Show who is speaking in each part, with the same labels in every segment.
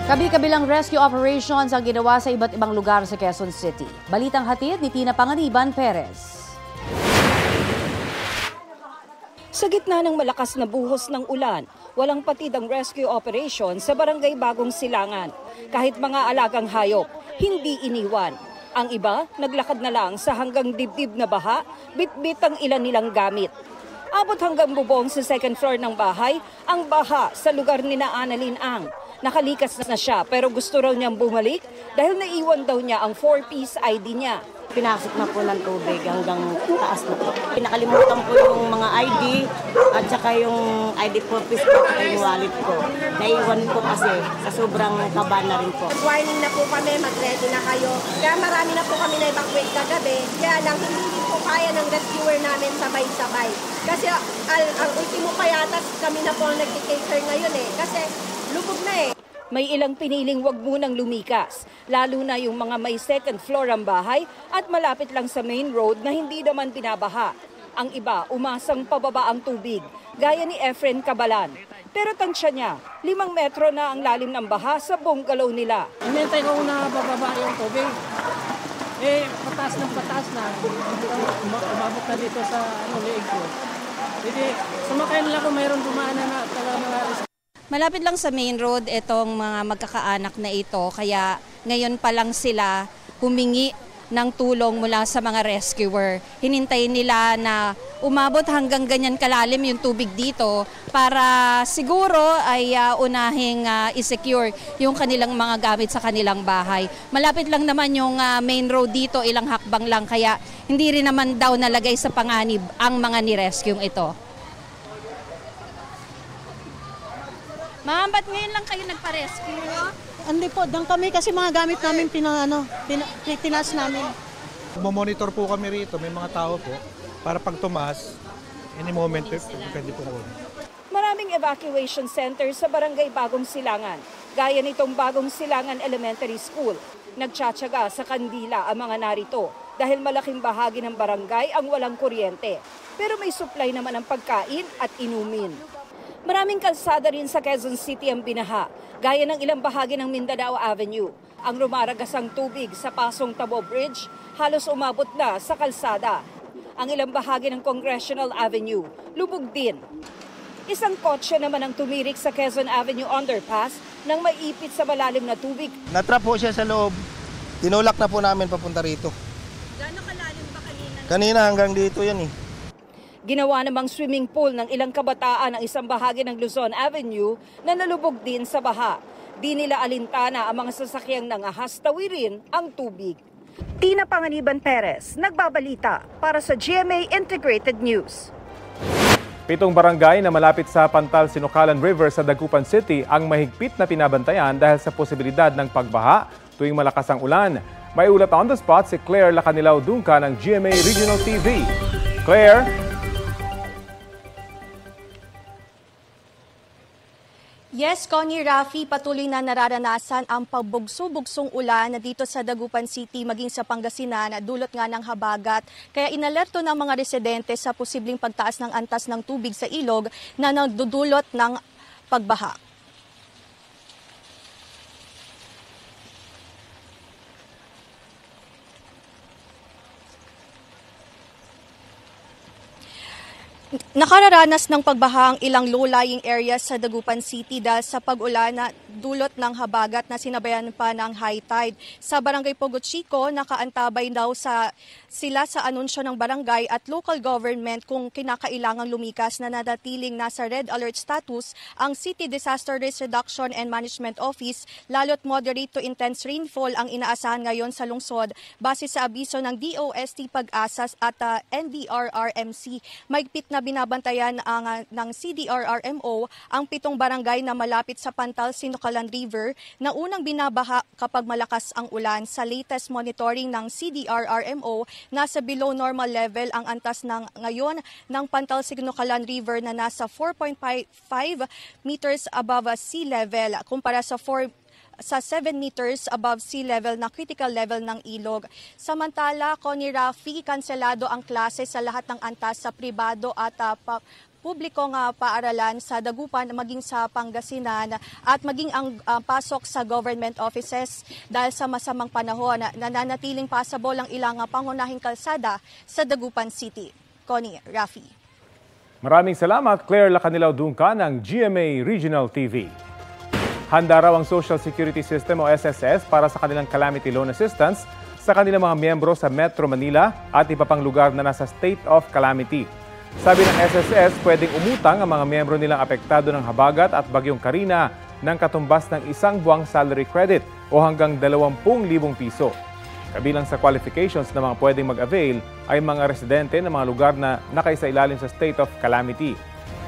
Speaker 1: Kabi-kabilang rescue operations ang ginawa sa iba't ibang lugar sa Quezon City. Balitang hatid ni Tina Panganiban Perez.
Speaker 2: Sa gitna ng malakas na buhos ng ulan, walang patid ang rescue operation sa Barangay Bagong Silangan. Kahit mga alagang hayop, hindi iniwan. Ang iba, naglakad na lang sa hanggang dibdib na baha, bitbit ang ilan nilang gamit. Abot hanggang bubong sa second floor ng bahay, ang baha sa lugar ni na Annalyn Ang. Nakalikas na siya pero gusto raw niyang bumalik dahil naiwan daw niya ang 4-piece ID niya.
Speaker 3: Pinasok na po ng tubig hanggang taas na po. Pinakalimutan po yung mga ID at saka yung ID 4-piece po at yung wallet ko. Naiwan po kasi sa sobrang kaba na rin po.
Speaker 4: Warning na po kami, mag-ready na kayo. Kaya marami na po kami na-evacuate kagabi. Kaya lang hindi din po kaya ng rescuer namin sabay-sabay. Kasi ang ultimo kaya kami na po ang nag-cater ngayon kasi lubog na
Speaker 2: May ilang piniling wag munang lumikas, lalo na yung mga may second floor ang bahay at malapit lang sa main road na hindi naman binabaha. Ang iba, umasang pababa ang tubig, gaya ni Efren Cabalan. Pero tansya niya, 5 metro na ang lalim ng baha sa bungalow nila.
Speaker 5: Inintay ko na bababa yung tubig. Patas na. Umabot na dito sa leeg ko. Hindi, sumakay nila kung mayroon dumaan na taga.
Speaker 6: Malapit lang sa main road itong mga magkakaanak na ito, kaya ngayon pa lang sila humingi ng tulong mula sa mga rescuer. Hinintay nila na umabot hanggang ganyan kalalim yung tubig dito para siguro ay unahing i-secure yung kanilang mga gamit sa kanilang bahay. Malapit lang naman yung main road dito, ilang hakbang lang, kaya hindi rin naman daw nalagay sa panganib ang mga ni-rescue ito. Ma'am, ba't ngayon lang kayo nagpa-rescue?
Speaker 7: Hindi po, doon kami kasi mga gamit namin tinaas namin.
Speaker 8: Monitor po kami rito, may mga tao po, para pag tumaas, any moment, pwede po kami.
Speaker 2: Maraming evacuation centers sa Barangay Bagong Silangan, gaya nitong Bagong Silangan Elementary School. Nagtsatsaga sa kandila ang mga narito dahil malaking bahagi ng barangay ang walang kuryente. Pero may supply naman ng pagkain at inumin. Maraming kalsada rin sa Quezon City ang binaha, gaya ng ilang bahagi ng Mindanao Avenue. Ang rumaragasang tubig sa Pasong Tabo Bridge halos umabot na sa kalsada. Ang ilang bahagi ng Congressional Avenue, lubog din. Isang kotse naman ang tumirik sa Quezon Avenue Underpass nang maipit sa malalim na tubig.
Speaker 9: Natrap po siya sa loob. Tinulak na po namin papunta rito.
Speaker 6: Gaano kalalim ba kanina?
Speaker 9: Kanina hanggang dito yan
Speaker 2: Ginawa namang swimming pool ng ilang kabataan ang isang bahagi ng Luzon Avenue na nalubog din sa baha. Di nila alintana ang mga sasakyang nangahas tawirin ang tubig. Tina Panganiban Perez, nagbabalita para sa GMA Integrated News.
Speaker 10: 7 barangay na malapit sa Pantal Sinucalan River sa Dagupan City ang mahigpit na pinabantayan dahil sa posibilidad ng pagbaha tuwing malakas ang ulan. May ulat on the spot si Claire Lacanilaw Dunca ng GMA Regional TV. Claire?
Speaker 11: Yes, Connie, Rafi, patuloy na nararanasan ang pagbugso-bugsong ulan na dito sa Dagupan City maging sa Pangasinan dulot nga ng habagat. Kaya inalerto ng mga residente sa posibleng pagtaas ng antas ng tubig sa ilog na nagdudulot ng pagbaha. Nakararanas ng pagbaha ang ilang low-lying areas sa Dagupan City dahil sa pag-ulan na dulot ng habagat na sinabayan pa ng high tide. Sa Barangay Pogo Chico, nakaantabay daw sila sa anunsyo ng barangay at local government kung kinakailangang lumikas na nadatiling nasa red alert status ang City Disaster Risk Reduction and Management Office, lalo't moderate to intense rainfall ang inaasahan ngayon sa lungsod base sa abiso ng DOST Pag-asa at NDRRMC. Maigpit na binabantayan ng CDRRMO ang 7 barangay na malapit sa Pantal Sinucalan River na unang binabaha kapag malakas ang ulan. Sa latest monitoring ng CDRRMO, nasa below normal level ang antas ng ngayon ng Pantal Sinucalan River na nasa 4.5 meters above sea level kumpara sa 7 meters above sea level na critical level ng ilog. Samantala, Connie, Rafi, kanselado ang klase sa lahat ng antas sa pribado at publikong paaralan sa Dagupan, maging sa Pangasinan at maging ang pasok sa government offices dahil sa masamang panahon na nananatiling passable ang ilang pangunahing kalsada sa Dagupan City. Connie, Rafi.
Speaker 10: Maraming salamat, Claire Lacanilaw Dungka ng GMA Regional TV. Handa raw ang Social Security System o SSS para sa kanilang calamity loan assistance sa kanilang mga miyembro sa Metro Manila at iba pang lugar na nasa state of calamity. Sabi ng SSS, pwedeng umutang ang mga miyembro nilang apektado ng habagat at bagyong Karina ng katumbas ng 1 buwang salary credit o hanggang 20,000 piso. Kabilang sa qualifications na mga pwedeng mag-avail ay mga residente ng mga lugar na nakaisailalim sa state of calamity.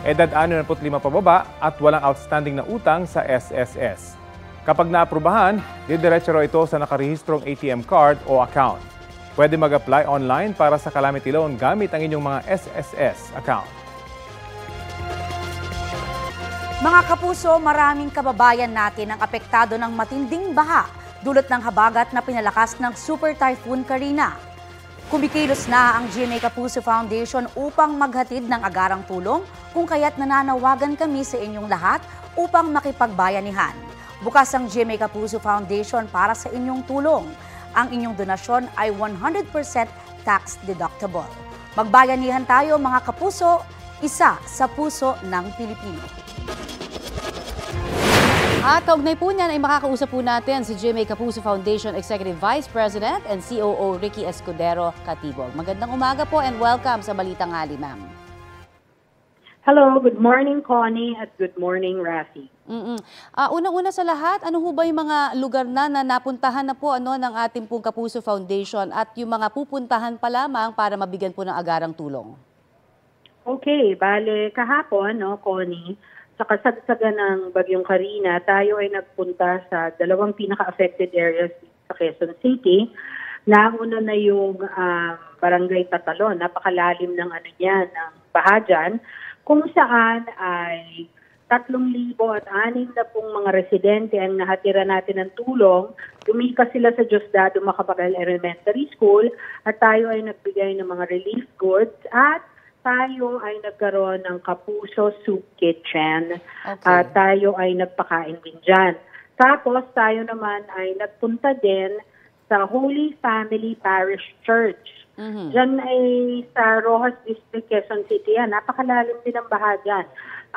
Speaker 10: Edad 65 pababa at walang outstanding na utang sa SSS. Kapag naaprubahan, didiretso ito sa nakarehistrong ATM card o account. Pwede mag-apply online para sa calamity loan gamit ang inyong mga SSS account.
Speaker 1: Mga kapuso, maraming kababayan natin ang apektado ng matinding baha dulot ng habagat na pinalakas ng Super Typhoon Karina. Kumikilos na ang GMA Kapuso Foundation upang maghatid ng agarang tulong, kung kaya't nananawagan kami sa inyong lahat upang makipagbayanihan. Bukas ang GMA Kapuso Foundation para sa inyong tulong. Ang inyong donasyon ay 100% tax deductible. Magbayanihan tayo mga kapuso, isa sa puso ng Pilipino. At kaugnay po niyan ay makakausap po natin si GMA Kapuso Foundation Executive Vice President and COO Ricky Escudero Katibog. Magandang umaga po and welcome sa Balitang Hali, ma'am.
Speaker 12: Hello, good morning Connie at good morning Rafi.
Speaker 1: Unang-una sa lahat, ano ho ba yung mga lugar na napuntahan na po ng ating pong Kapuso Foundation at yung mga pupuntahan pa lamang para mabigyan po ng agarang tulong?
Speaker 12: Okay, bale kahapon, Connie, sa kasagsagan ng Bagyong Karina, tayo ay nagpunta sa dalawang pinaka-affected areas sa Quezon City. Nauna na yung Barangay Tatalon, napakalalim ng ng baha dyan, kung saan ay 3,006 na pong mga residente ang nahatira natin ng tulong. Lumikas sila sa Diosdado Macapagal Elementary School at tayo ay nagbigay ng mga relief goods at tayo ay nagkaroon ng Kapuso Soup Kitchen. At tayo ay nagpakain din dyan. Tapos tayo naman ay nagpunta din sa Holy Family Parish Church. Diyan ay sa Rojas District, Quezon City. Napakalalim din ang baha dyan.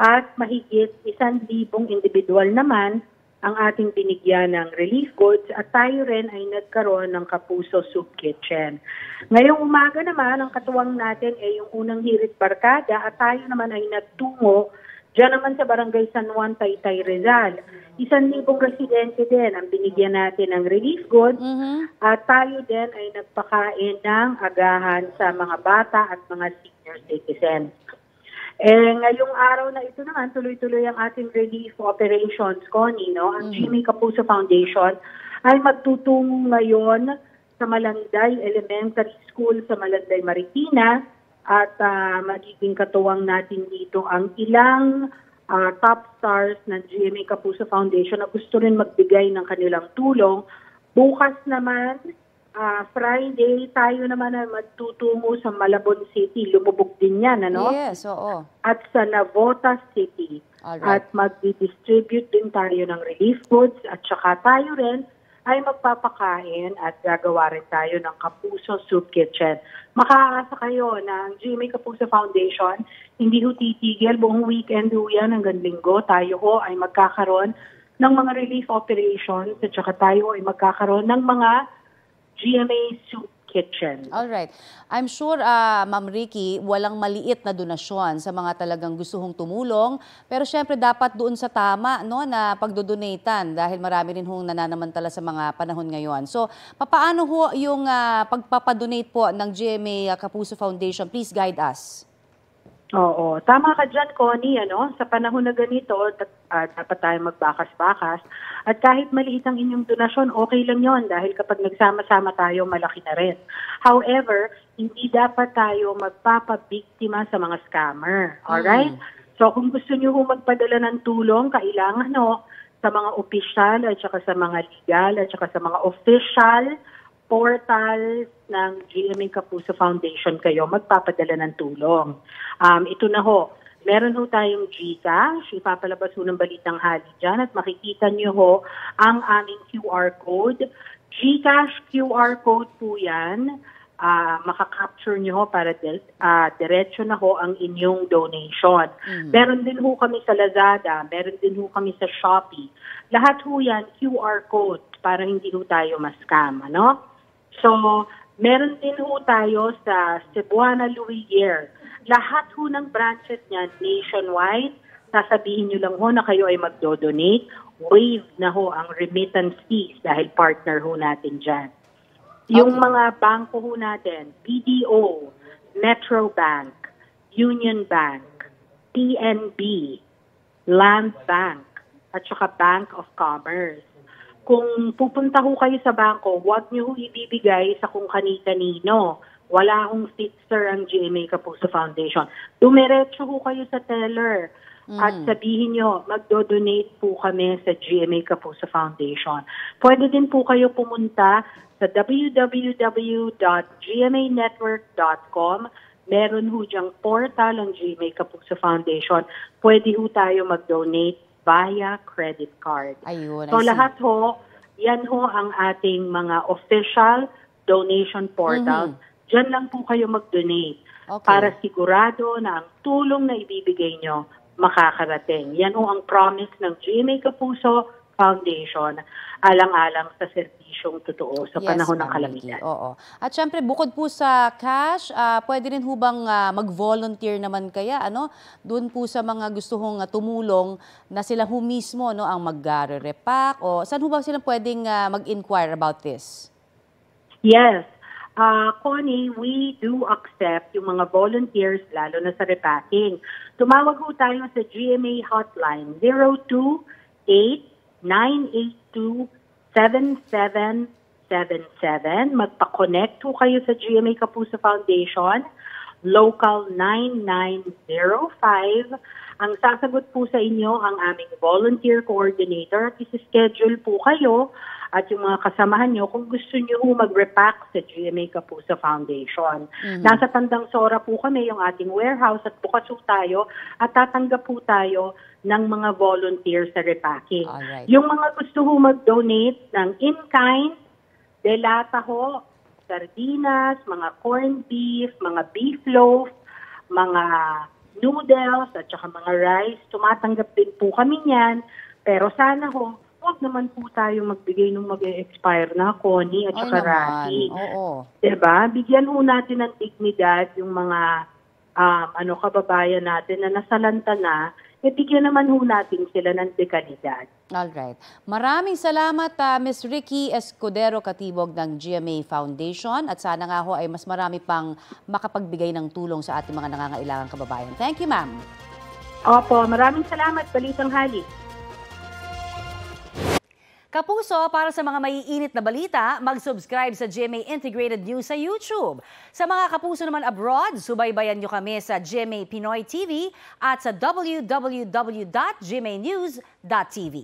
Speaker 12: At mahigit 1,000 individual naman ang ating binigyan ng relief goods at tayo rin ay nagkaroon ng Kapuso Soup Kitchen. Ngayong umaga naman, ang katuwang natin ay yung unang hirit barkada at tayo naman ay nagtungo diyan naman sa Barangay San Juan, Taytay, Rizal. 1,000 residente din ang binigyan natin ng relief goods at tayo din ay nagpakain ng agahan sa mga bata at mga senior citizens. Ngayong araw na ito naman, tuloy-tuloy ang ating relief operations, Connie, Ang GMA Kapuso Foundation ay magtutungo ngayon sa Malanday Elementary School sa Malanday, Marikina at magiging katuwang natin dito ang ilang top stars ng GMA Kapuso Foundation na gusto rin magbigay ng kanilang tulong. Bukas naman, Friday, tayo naman ay magtutungo sa Malabon City. Lumubog din yan,
Speaker 1: Yes, oo.
Speaker 12: At sa Navotas City.
Speaker 1: Alright.
Speaker 12: At mag-distribute din tayo ng relief goods. At saka tayo rin ay magpapakain at gagawa rin tayo ng Kapuso Soup Kitchen. Makakaasa kayo na ang GMA Kapuso Foundation, hindi ho titigil. Buong weekend ho yan hanggang linggo. Tayo ho ay magkakaroon ng mga relief operations. At saka tayo ay magkakaroon ng mga GMA Soup Kitchen.
Speaker 1: Alright. I'm sure, Ma'am Ricky, walang maliit na donasyon sa mga talagang gusto hong tumulong. Pero syempre dapat doon sa tama na pagdodonatan dahil marami rin hong nananamantala sa mga panahon ngayon. So, paano ho yung pagpapadonate po ng GMA Kapuso Foundation? Please guide us.
Speaker 12: Oo. Tama ka dyan, Connie. Sa panahon na ganito, dapat tayo magbakas-bakas. At kahit maliit ang inyong donasyon, okay lang yon dahil kapag nagsama-sama tayo, malaki na rin. However, hindi dapat tayo magpapabiktima sa mga scammer. Alright? So kung gusto nyo magpadala ng tulong, kailangan sa mga opisyal at saka sa mga legal at saka sa mga official portals ng GMA Kapuso Foundation kayo magpapadala ng tulong. Ito na ho, Meron ho tayong GCash, ipapalabas ho ng Balitang Hali dyan at makikita nyo ho ang aming QR code. GCash QR code po yan. Makakapture nyo ho para diretso na ho ang inyong donation. Meron din ho kami sa Lazada, meron din ho kami sa Shopee. Lahat ho yan QR code para hindi ho tayo ma-scam, ano? So, meron din ho tayo sa Cebuana Luisier. Lahat ho ng branches niyan nationwide, sasabihin nyo lang ho na kayo ay magdo-donate, waive na ho ang remittance fees dahil partner ho natin dyan. Yung mga bangko ho natin, BDO, Metro Bank, Union Bank, PNB, Land Bank, at saka Bank of Commerce. Kung pupunta ho kayo sa bangko, huwag niyo ho ibibigay sa kung kani-kanino. Wala hong fixer ang GMA Kapuso Foundation. Dumiretso ho kayo sa teller at sabihin nyo, magdo-donate po kami sa GMA Kapuso Foundation. Pwede din po kayo pumunta sa www.gmanetwork.com. Meron ho diyang portal ang GMA Kapuso Foundation. Pwede ho tayo mag-donate via credit card.
Speaker 1: Ayun,
Speaker 12: so lahat ho, yan ho ang ating mga official donation portals. Diyan lang po kayo mag-donate para sigurado na ang tulong na ibibigay nyo makakarating. Yan ho ang promise ng GMA Kapuso Foundation alang-alang sa serbisyong totoo sa panahon ng kalamidad.
Speaker 1: Oo. At syempre, bukod po sa cash, pwede rin hubang mag-volunteer naman kaya, ano? Doon po sa mga gusto hong tumulong na sila ho mismo, no, ang mag-repack o saan ho ba sila pwedeng mag-inquire about this?
Speaker 12: Yes. Connie, we do accept yung mga volunteers, lalo na sa repacking. Tumawag ho tayo sa GMA hotline 028-982-7777. Magpa-connect ho kayo sa GMA Kapuso Foundation, local 9905. Ang sasagot po sa inyo ang aming volunteer coordinator at isi-schedule po kayo at yung mga kasamahan nyo kung gusto nyo mag-repack sa GMA Kapuso Foundation. Nasa Tandang Sora po kami, yung ating warehouse, at bukas po tayo at tatanggap po tayo ng mga volunteers sa repacking.
Speaker 1: Alright.
Speaker 12: Yung mga gusto ho mag-donate ng in-kind, delata ho, sardinas, mga corned beef, mga beef loaf, mga noodles, at saka mga rice, tumatanggap din po kami niyan. Pero sana ho, huwag naman po tayo magbigay nung mag-expire na, Connie, at saka Rafi. Diba? Bigyan ho natin ng dignidad yung mga kababayan natin na nasalanta na, bigyan naman ho natin sila ng dekalidad.
Speaker 1: Alright. Maraming salamat, Ms. Ricky Escudero Katibog ng GMA Foundation at sana nga ho ay mas marami pang makapagbigay ng tulong sa ating mga nangangailangang kababayan. Thank you, ma'am.
Speaker 12: Opo, maraming salamat. Balitang Hali.
Speaker 1: Kapuso, para sa mga maiinit na balita, mag-subscribe sa GMA Integrated News sa YouTube. Sa mga kapuso naman abroad, subaybayan nyo kami sa GMA Pinoy TV at sa www.gmanews.tv.